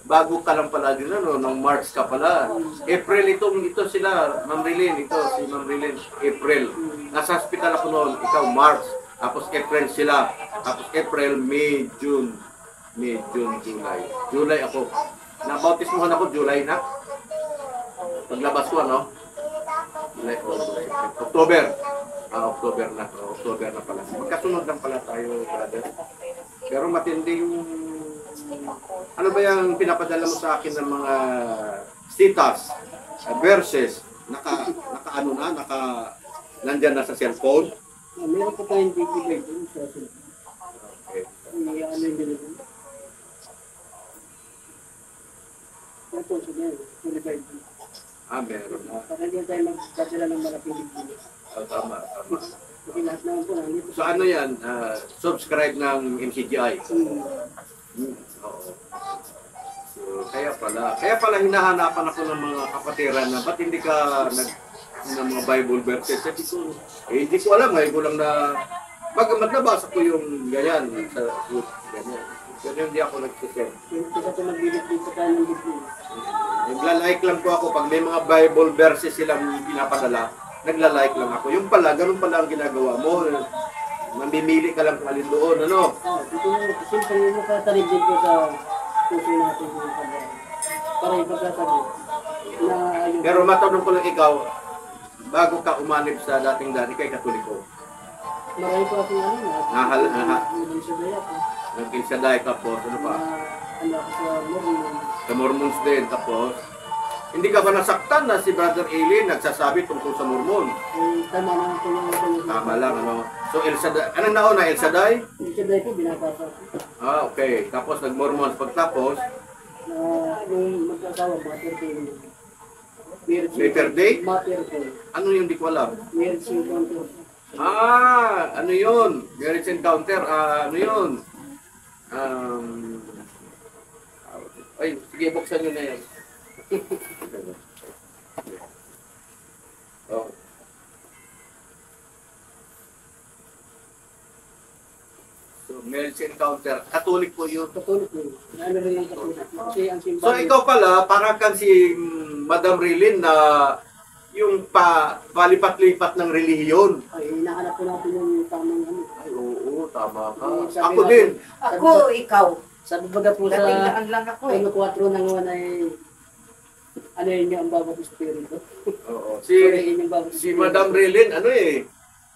bago ka lang pala din, ano, nung March ka pala. April ito sila, Ma'am Rilin, ito, si Ma'am Rilin, April. Nasa hospital ako noon, ikaw March. Tapos April sila. Tapos April, May, June. May, June, July. July ako. Nabautismuhan ako, July na. Paglabas ko, ano? July, October. October na. October na pala. Magkasunod lang pala tayo, brother. Pero matindi yung... Ano ba yung pinapadala mo sa akin ng mga status, verses, nandyan na sa cellphone? Meron po tayong bibigay doon sa cellphone. Okay. Ano yung binigay? Ito, sige, purified. Meron na. Para hindi tayo magdadala ng malaking bibigay. Tama. Kasi lahat naman po nandito. So ano yan? Subscribe ng MCGI? Oo. So, kaya pala hinahanapan ako ng mga kapatiran na ba't hindi ka ng mga Bible verses? Sabi ko, hindi ko alam, ngayon ko lang na bagamat nabasa ko yung ganyan sa book, ganyan. Pero hindi ako nag-send. Kaya po nagbibigay pa tayo ng bibigay. Nagla-like lang po ako pag may mga Bible verses silang pinapadala, nagla-like lang ako. Yung pala, ganun pala ang ginagawa mo. Mamimili ka lang kung alin doon, ano? Dito yung simple yung makatarig din po sa puso natin yung pagkain. Para ipagkatarig na yung... Pero matanong ko lang ikaw, bago ka umanib sa dating dati kay Katoliko, Marami po akong nagkilsaday tapos, ano pa? Ano ako sa Mormon. Sa Mormons din, tapos, hindi ka ba nasaktan na si Brother Eli nagsasabi tungkol sa Mormon? Tama lang po yung... Tama lang, ano? So, El Shaddai, anong nauna, El Shaddai? El Shaddai po, binabasa ko. Okay. Tapos, nag-Mormons. Pagtapos, Yung magkasawa, Mater Day. Later Day? Mater Day. Ano yung di ko alam? Marriage encounter. Ano yun? Marriage encounter, ano yun? Ay, sige, buksan nyo na yan. Oh. So, marriage encounter. Katolik po yun. Katolik po. Ano rin yung katolik. Kasi ang simbahan. So, ikaw pala, parang kang si Madam Rilin na yung palipat-lipat ng relihiyon. Ay, hinahanap po natin yung tamang ano. Ay, oo, tama ka. Sabi Ako natin- din. Ako, ikaw. Sabi baga po sa Dating lang ako eh. ano 4 ng 1 ay ano yun yung bawat espiritu. Oo. Sorry, yun yung bawat Si espiritu. Madam Rilin, ano eh,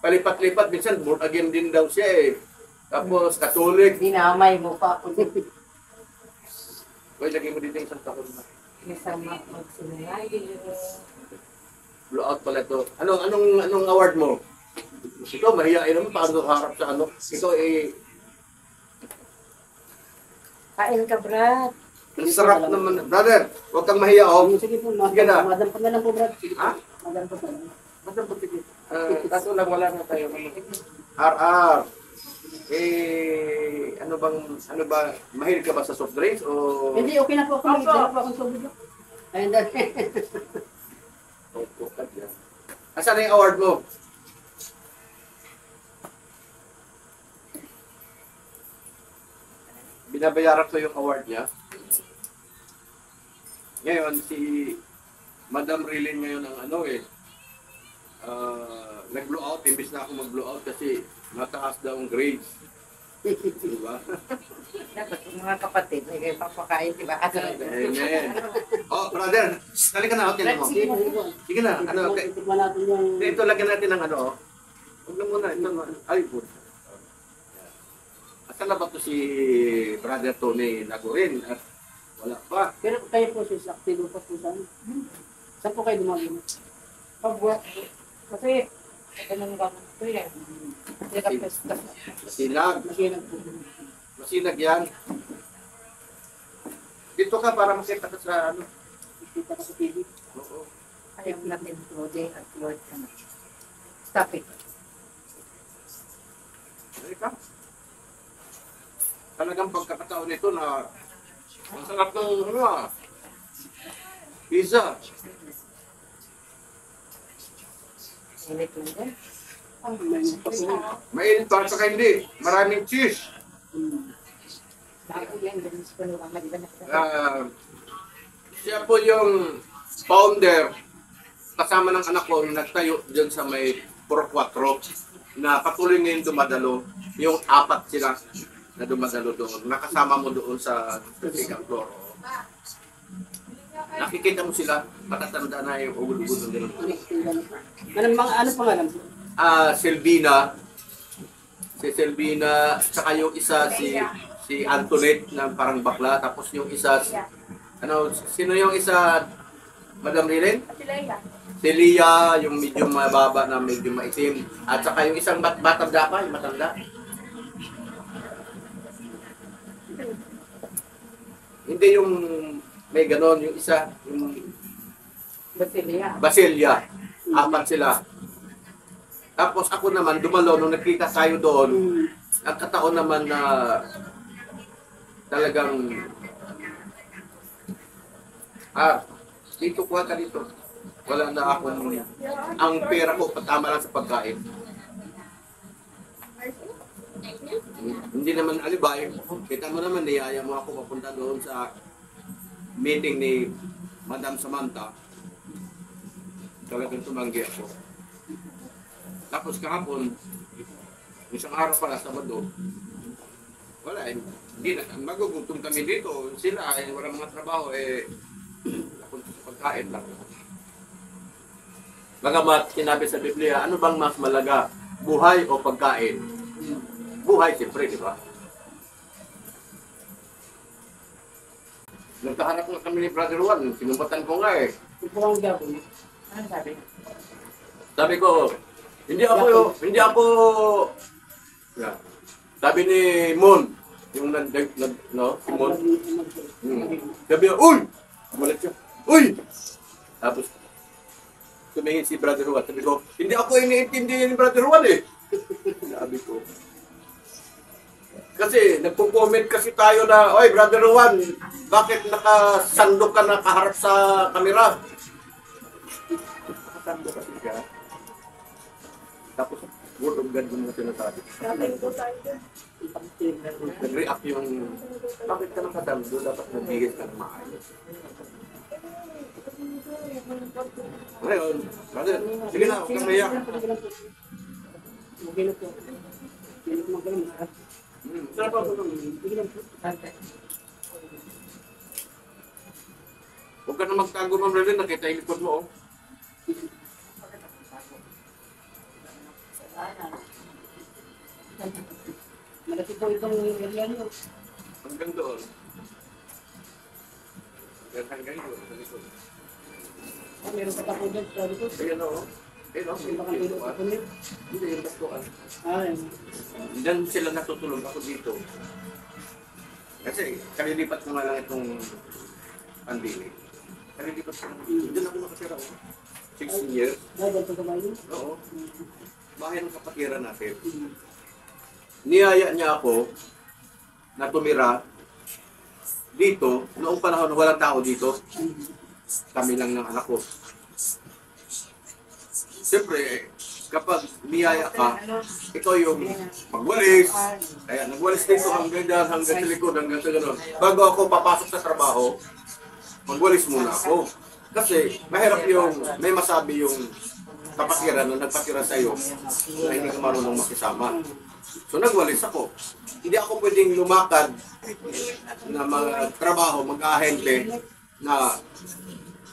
palipat-lipat, minsan born again din daw siya eh. Tapos, Katolik. Dinamay mo pa ako. Uy, lagay mo dito yung isang takon na. Isang magsinay. Blowout pala ito. Anong award mo? Ikaw, mahihain naman, paano harap sa ano? Ikaw eh, Kain ka, Brad. ang sarap naman. Brother, huwag kang mahiya, oh. Sige po, Sige na. madam pa na lang po, Brad. Sige po. Ha? Madam pa na lang. Basta po, sige. Kaso lang, wala na tayo. RR. Ano ba, mahilig ka ba sa soft drinks o... Hindi, okay na po ako. Nagdala po akong tubig. Ayun dahil. Opo, yan. Asan na yung award mo? Binabayaran ko yung award niya. Ngayon, si Madam Rilin ngayon ang ano eh, nag-blow out, imbis na ako mag-blow out kasi mataas daw ang grades. Diba? Dapat yung mga kapatid, may kayo papakain, diba? Amen. Oh, brother, dali ka na, hotel mo. Sige po. Sige na, ano, okay. Tikman natin yung... Ito, lagyan natin ng ano, oh. Huwag na muna, ito na. Ay, po. Asan na ba ito si Brother Tony Nagorin? At wala pa. Pero kayo po, sis, aktibo pa po saan? Saan po kayo dumagin? Pagbuhat. Kasi, ganun ba ito yan? Masinag. Masinag po. Masinag yan. Dito ka para makita ka sa ano. Kita ka sa TV. Oo. Ayaw natin loading at load ka na. Stop it. Ay ka. Talagang pagkakataon nito na ang sarap ng ano ah. Pizza. Init lang din. May pa po. Mainit pa saka hindi. Maraming cheese. Bago yan, ganun sa panuwang maliban na. Siya po yung founder, kasama ng anak ko, nagtayo dyan sa may Puro 4 na patuloy ngayon dumadalo. Yung 4 sila na dumadalo doon. Nakasama mo doon sa second floor. Nakikita mo sila, matatanda na yung ugod-ugod nila. Ano pangalan? Selvina. Si Selvina, saka yung isa si Antoinette na parang bakla, tapos yung isa sino yung isa, Madam Rilen? Si Lia, yung medyo mababa na medyo maitim. At saka yung isang matanda pa, yung matanda. Hindi yung may ganon, yung isa, yung Basilia. Basilia. 4 sila. Tapos ako naman, dumalo, nung nakita tayo doon, nagkataon naman na talagang dito kuha ka dito. Wala na akong, ang pera ko patama lang sa pagkain. Hindi naman alibay. Kita mo naman, niyaya mo ako papunta doon sa meeting ni Madam Samantha. Talagang tumanggi ako. Tapos kahapon, isang araw pala, Sabado, wala, hindi na, magugutom kami dito. Sila, walang mga trabaho, napunta sa pagkain lang. Bagamat sinabi sa Biblia, ano bang mas malaga? Buhay o pagkain? Buhay, siyempre, di ba? Nagkaharap nga kami ni Brother Juan, sinumbatan ko nga eh. Ito ang gabon. Ano sabi? Sabi ko, hindi ako, yeah. Sabi ni Mon, yung si Mon, sabi niya, uy! Gumalat siya, uy! Tapos, tumingin si Brother Juan, sabi ko, hindi ako iniintindi ni Brother Juan eh. Sabi ko. Kasi, nagpo-comment kasi tayo na, oy, Brother Juan, bakit nakasandok ka nakaharap sa kamera? Nakasandok kasi siya. Tapos, word of God mo na sinasabi. Nag-react yung, bakit ka nakasando? Dapat nagbigis ka ng maayos. Ngayon, brother, sige na, huwag kang mayak. Okay na po. Hindi ko magaling. Sarap ako nung, huwag ka na magtago, Ma'am Relin, nakita yung likod mo, oh. Malaki po itong area niyo. Hanggang doon. Hanggang doon, sa likod. Meron pa po dyan sa likod. Ayan, oh. Ayan, oh. Hindi ba kang dito sa punit? Hindi, yung bastuan. Ayun. Diyan sila natutulog ako dito. Kasi, kalilipat ko nga lang itong pandemic. Kalilipat ko lang. Diyan ako nakatira, oh. 16 years. Dahil sa kamay niyo? Oo. Bahay ng kapatiran natin. Niyaya niya ako na tumira dito. Noong panahon na walang tao dito, kami lang ng anak ko. Siyempre, kapag niyaya ka, ikaw yung magwalis. Kaya nagwalis dito hanggang dyan, hanggang sa likod, hanggang sa gano'n. Bago ako papasok sa trabaho, magwalis muna ako. Kasi mahirap yung, may masabi yung kapatiran na nagpatira sa iyo na hindi ka marunong makisama. So nagwalis ako. Hindi ako pwedeng lumakad na magtrabaho, mag-ahente na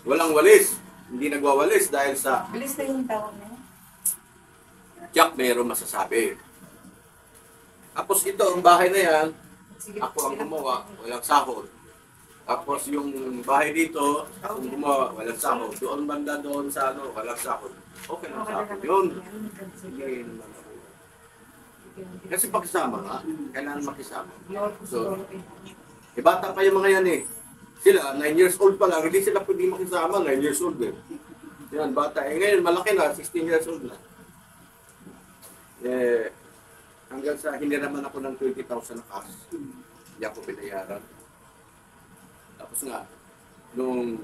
walang walis. Hindi nagwawalis dahil sa Alis na yung tawag mo? Jack mayroong masasabi. Tapos ito, ang bahay na yan, ako ang gumawa, walang sahod. Tapos yung bahay dito, ako ang gumawa, walang sahod. Doon banda doon sa walang sahod. Okay lang sa akin yun. Hindi naman ako. Kasi pakisama ka, kailangan makisama. So, bata pa yung mga yan eh. Sila, 9 years old pa lang, hindi sila pwede makisama, 9 years old eh. Yan, bata. Ngayon, malaki na, 16 years old na. Hanggang sa hindi naman ako ng 20,000 na cash. Hindi ako pinayaran. Tapos nga, nung